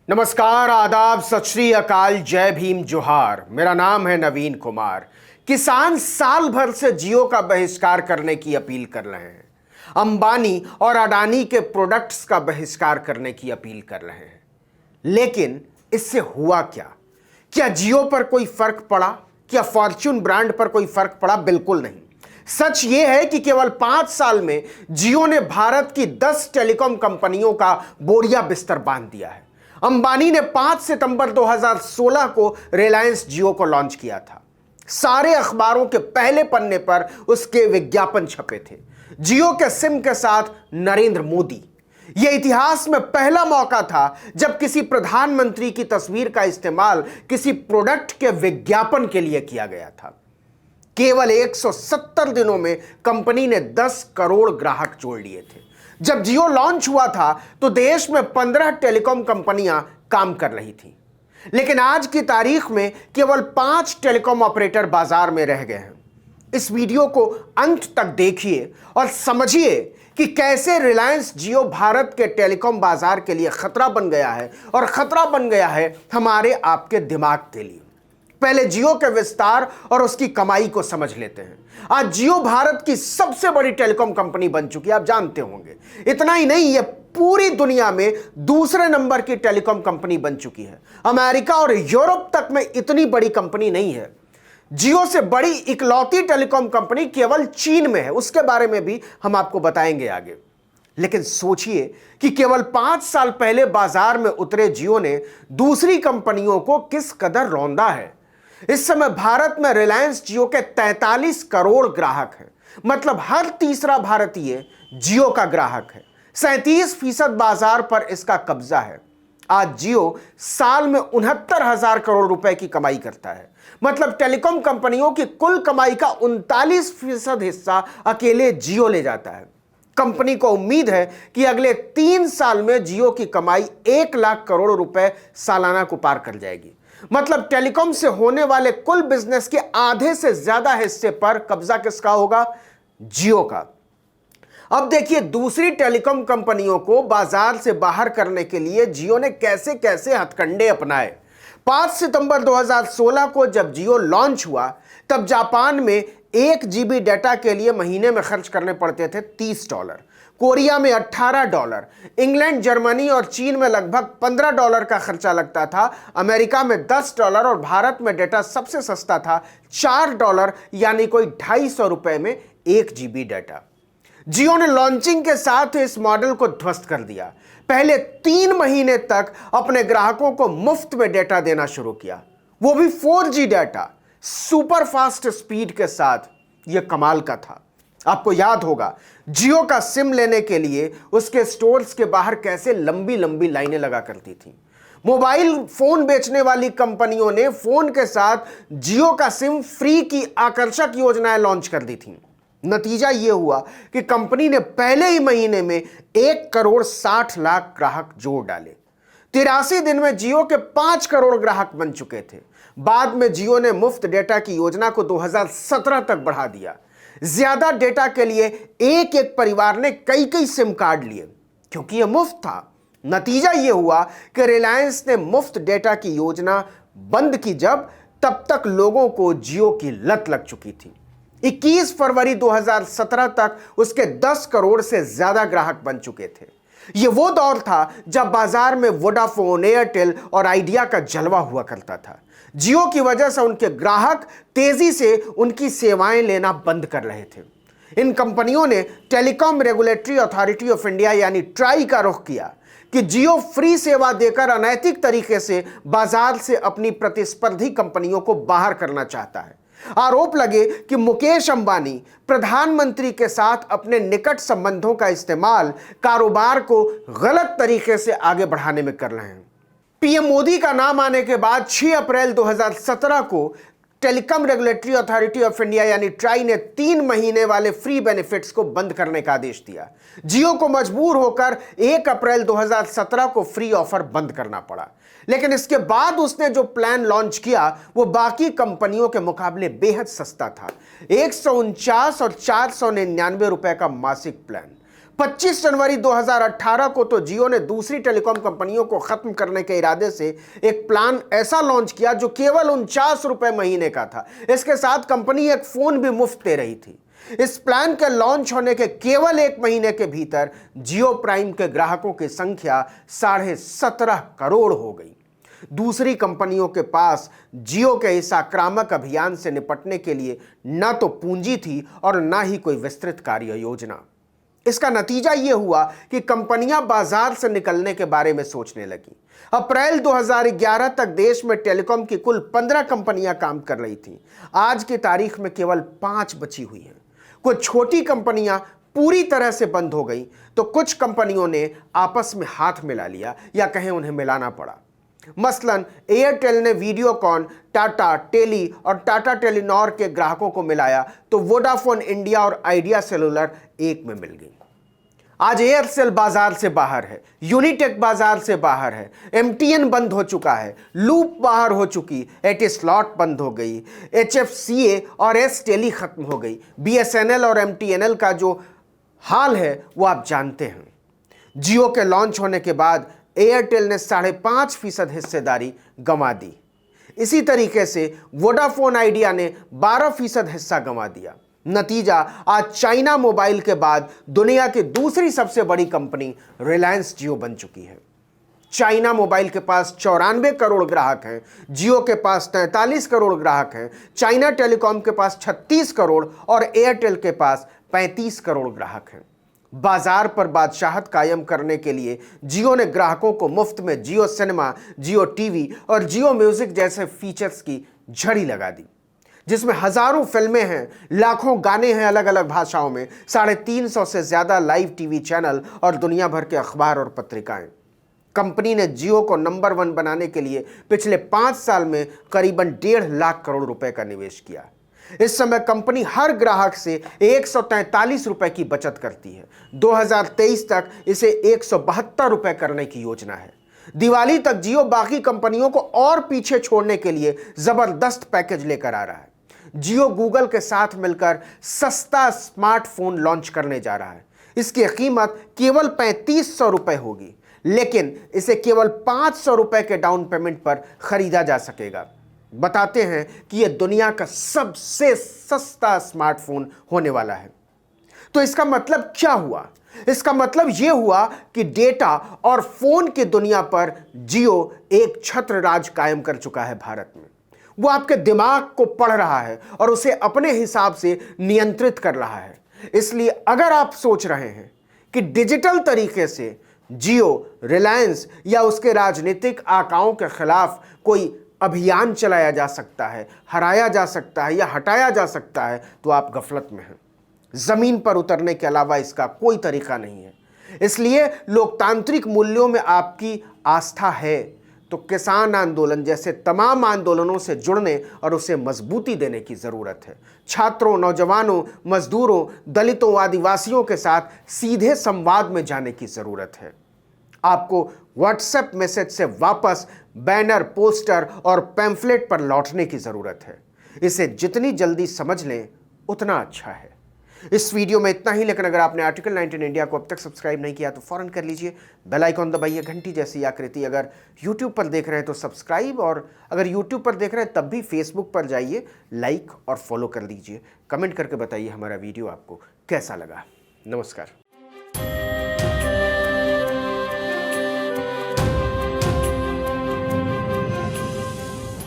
नमस्कार, आदाब, सत श्री अकाल, जय भीम, जोहार। मेरा नाम है नवीन कुमार। किसान साल भर से जियो का बहिष्कार करने की अपील कर रहे हैं। अंबानी और अडानी के प्रोडक्ट्स का बहिष्कार करने की अपील कर रहे हैं। लेकिन इससे हुआ क्या? क्या जियो पर कोई फर्क पड़ा? क्या फॉर्च्यून ब्रांड पर कोई फर्क पड़ा? बिल्कुल नहीं। सच यह है कि केवल 5 साल में जियो ने भारत की 10 टेलीकॉम कंपनियों का बोरिया बिस्तर बांध दिया है। अंबानी ने 5 सितंबर 2016 को रिलायंस जियो को लॉन्च किया था। सारे अखबारों के पहले पन्ने पर उसके विज्ञापन छपे थे। जियो के सिम के साथ नरेंद्र मोदी। यह इतिहास में पहला मौका था जब किसी प्रधानमंत्री की तस्वीर का इस्तेमाल किसी प्रोडक्ट के विज्ञापन के लिए किया गया था। केवल 170 दिनों में कंपनी ने 10 करोड़ ग्राहक जोड़ लिए थे। जब जियो लॉन्च हुआ था तो देश में 15 टेलीकॉम कंपनियां काम कर रही थी। लेकिन आज की तारीख में केवल 5 टेलीकॉम ऑपरेटर बाजार में रह गए हैं। इस वीडियो को अंत तक देखिए और समझिए कि कैसे रिलायंस जियो भारत के टेलीकॉम बाजार के लिए खतरा बन गया है, और खतरा बन गया है हमारे आपके दिमाग के लिए। पहले जियो के विस्तार और उसकी कमाई को समझ लेते हैं। आज जियो भारत की सबसे बड़ी टेलीकॉम कंपनी बन चुकी है, आप जानते होंगे। इतना ही नहीं, यह पूरी दुनिया में दूसरे नंबर की टेलीकॉम कंपनी बन चुकी है। अमेरिका और यूरोप तक में इतनी बड़ी कंपनी नहीं है। जियो से बड़ी इकलौती टेलीकॉम कंपनी केवल चीन में है, उसके बारे में भी हम आपको बताएंगे आगे। लेकिन सोचिए कि केवल 5 साल पहले बाजार में उतरे जियो ने दूसरी कंपनियों को किस कदर रौंदा है। इस समय भारत में रिलायंस जियो के 43 करोड़ ग्राहक हैं। मतलब हर तीसरा भारतीय जियो का ग्राहक है। 37% बाजार पर इसका कब्जा है। आज जियो साल में 69,000 करोड़ रुपए की कमाई करता है। मतलब टेलीकॉम कंपनियों की कुल कमाई का 39% हिस्सा अकेले जियो ले जाता है। कंपनी को उम्मीद है कि अगले 3 साल में जियो की कमाई 1 लाख करोड़ रुपए सालाना को पार कर जाएगी। मतलब टेलीकॉम से होने वाले कुल बिजनेस के आधे से ज्यादा हिस्से पर कब्जा किसका होगा? जियो का। अब देखिए दूसरी टेलीकॉम कंपनियों को बाजार से बाहर करने के लिए जियो ने कैसे कैसे हथकंडे अपनाए। 5 सितंबर 2016 को जब जियो लॉन्च हुआ तब जापान में 1 GB डाटा के लिए महीने में खर्च करने पड़ते थे $30, कोरिया में $18, इंग्लैंड, जर्मनी और चीन में लगभग $15 का खर्चा लगता था, अमेरिका में $10 और भारत में डेटा सबसे सस्ता था $4, यानी कोई 250 रुपए में 1 GB डाटा। जियो ने लॉन्चिंग के साथ इस मॉडल को ध्वस्त कर दिया। पहले 3 महीने तक अपने ग्राहकों को मुफ्त में डेटा देना शुरू किया, वो भी 4G data, super fast speed के साथ। यह कमाल का था। आपको याद होगा जियो का सिम लेने के लिए उसके स्टोर्स के बाहर कैसे लंबी लंबी लाइनें लगा करती थी। मोबाइल फोन बेचने वाली कंपनियों ने फोन के साथ जियो का सिम फ्री की आकर्षक योजनाएं लॉन्च कर दी थी। नतीजा यह हुआ कि कंपनी ने पहले ही महीने में 1,60,00,000 ग्राहक जोड़ डाले। 83 दिन में जियो के 5 करोड़ ग्राहक बन चुके थे। बाद में जियो ने मुफ्त डेटा की योजना को 2017 तक बढ़ा दिया। ज्यादा डेटा के लिए एक एक परिवार ने कई कई सिम कार्ड लिए क्योंकि यह मुफ्त था। नतीजा यह हुआ कि रिलायंस ने मुफ्त डेटा की योजना बंद की जब तब तक लोगों को जियो की लत लग चुकी थी। 21 फरवरी 2017 तक उसके 10 करोड़ से ज्यादा ग्राहक बन चुके थे। यह वो दौर था जब बाजार में वोडाफोन, एयरटेल और आइडिया का जलवा हुआ करता था। जियो की वजह से उनके ग्राहक तेजी से उनकी सेवाएं लेना बंद कर रहे थे। इन कंपनियों ने telecom regulatory authority of India यानी ट्राई का रुख किया कि जियो फ्री सेवा देकर अनैतिक तरीके से बाजार से अपनी प्रतिस्पर्धी कंपनियों को बाहर करना चाहता है। आरोप लगे कि मुकेश अंबानी प्रधानमंत्री के साथ अपने निकट संबंधों का इस्तेमाल कारोबार को गलत तरीके से आगे बढ़ाने में कर रहे हैं। पीएम मोदी का नाम आने के बाद 6 अप्रैल 2017 को telecom regulatory authority of India यानी ट्राई ने 3 महीने वाले फ्री बेनिफिट्स को बंद करने का आदेश दिया। जियो को मजबूर होकर 1 अप्रैल 2017 को फ्री ऑफर बंद करना पड़ा। लेकिन इसके बाद उसने जो प्लान लॉन्च किया वो बाकी कंपनियों के मुकाबले बेहद सस्ता था। 149 और 499 रुपए का मासिक प्लान। 25 जनवरी 2018 को तो जियो ने दूसरी टेलीकॉम कंपनियों को खत्म करने के इरादे से एक प्लान ऐसा लॉन्च किया जो केवल 49 रुपए महीने का था। इसके साथ कंपनी एक फोन भी मुफ्त दे रही थी। इस प्लान के लॉन्च होने के केवल 1 महीने के भीतर जियो प्राइम के ग्राहकों की संख्या 17.5 करोड़ हो गई। दूसरी कंपनियों के पास जियो के इस आक्रामक अभियान से निपटने के लिए न तो पूंजी थी और न ही कोई विस्तृत कार्य योजना। इसका नतीजा यह हुआ कि कंपनियां बाजार से निकलने के बारे में सोचने लगी। अप्रैल 2011 तक देश में टेलीकॉम की कुल 15 कंपनियां काम कर रही थीं। आज की तारीख में केवल 5 बची हुई हैं। कुछ छोटी कंपनियां पूरी तरह से बंद हो गई तो कुछ कंपनियों ने आपस में हाथ मिला लिया या कहें उन्हें मिलाना पड़ा। मसलन एयरटेल ने वीडियोकॉन, टाटा टेली और टाटा टेलीनॉर के ग्राहकों को मिलाया तो वोडाफोन इंडिया और आइडिया सेलुलर एक में मिल गई। आज एयरसेल बाजार से बाहर है, यूनिटेक बाजार से बाहर है, एमटीएन बंद हो चुका है, लूप बाहर हो चुकी, एटिस्लॉट बंद हो गई, एचएफसीए और एस टेली खत्म हो गई। बीएसएनएल और एमटीएनएल का जो हाल है वो आप जानते हैं। जियो के लॉन्च होने के बाद एयरटेल ने 5.5% हिस्सेदारी गंवा दी। इसी तरीके से वोडाफोन आइडिया ने 12% हिस्सा गंवा दिया। नतीजा आज चाइना मोबाइल के बाद दुनिया की दूसरी सबसे बड़ी कंपनी रिलायंस जियो बन चुकी है। चाइना मोबाइल के पास 94 करोड़ ग्राहक हैं, जियो के पास 43 करोड़ ग्राहक हैं, चाइना टेलीकॉम के पास 36 करोड़ और एयरटेल के पास 35 करोड़ ग्राहक हैं। बाजार पर बादशाहत कायम करने के लिए जियो ने ग्राहकों को मुफ्त में जियो सिनेमा, जियो टीवी और जियो म्यूजिक जैसे फीचर्स की झड़ी लगा दी, जिसमें हजारों फिल्में हैं, लाखों गाने हैं अलग अलग भाषाओं में, 350 से ज्यादा लाइव टीवी चैनल और दुनिया भर के अखबार और पत्रिकाएं। कंपनी ने जियो को नंबर 1 बनाने के लिए पिछले 5 साल में करीबन 1.5 लाख करोड़ रुपए का निवेश किया। इस समय कंपनी हर ग्राहक से 143 रुपए की बचत करती है। 2023 तक इसे 172 रुपए करने की योजना है। दिवाली तक जियो बाकी कंपनियों को और पीछे छोड़ने के लिए जबरदस्त पैकेज लेकर आ रहा है। जियो गूगल के साथ मिलकर सस्ता स्मार्टफोन लॉन्च करने जा रहा है। इसकी कीमत केवल 3500 रुपए होगी, लेकिन इसे केवल 500 रुपए के डाउन पेमेंट पर खरीदा जा सकेगा। बताते हैं कि यह दुनिया का सबसे सस्ता स्मार्टफोन होने वाला है। तो इसका मतलब क्या हुआ? इसका मतलब यह हुआ कि डेटा और फोन की दुनिया पर जियो एक छत्र राज कायम कर चुका है भारत में। वो आपके दिमाग को पढ़ रहा है और उसे अपने हिसाब से नियंत्रित कर रहा है। इसलिए अगर आप सोच रहे हैं कि डिजिटल तरीके से जियो, रिलायंस या उसके राजनीतिक आकाओं के खिलाफ कोई अभियान चलाया जा सकता है, हराया जा सकता है या हटाया जा सकता है, तो आप गफलत में हैं। जमीन पर उतरने के अलावा इसका कोई तरीका नहीं है। इसलिए लोकतांत्रिक मूल्यों में आपकी आस्था है तो किसान आंदोलन जैसे तमाम आंदोलनों से जुड़ने और उसे मजबूती देने की जरूरत है। छात्रों, नौजवानों, मजदूरों, दलितों, आदिवासियों के साथ सीधे संवाद में जाने की जरूरत है। आपको व्हाट्सएप मैसेज से वापस बैनर, पोस्टर और पैम्फलेट पर लौटने की जरूरत है। इसे जितनी जल्दी समझ लें उतना अच्छा है। इस वीडियो में इतना ही, लेकिन अगर आपने आर्टिकल 19 इंडिया को अब तक सब्सक्राइब नहीं किया तो फौरन कर लीजिए। बेल आइकॉन दबाइए, घंटी जैसी आकृति। अगर यूट्यूब पर देख रहे हैं तो सब्सक्राइब, और अगर यूट्यूब पर देख रहे हैं तब भी फेसबुक पर जाइए, लाइक और फॉलो कर लीजिए। कमेंट करके बताइए हमारा वीडियो आपको कैसा लगा। नमस्कार।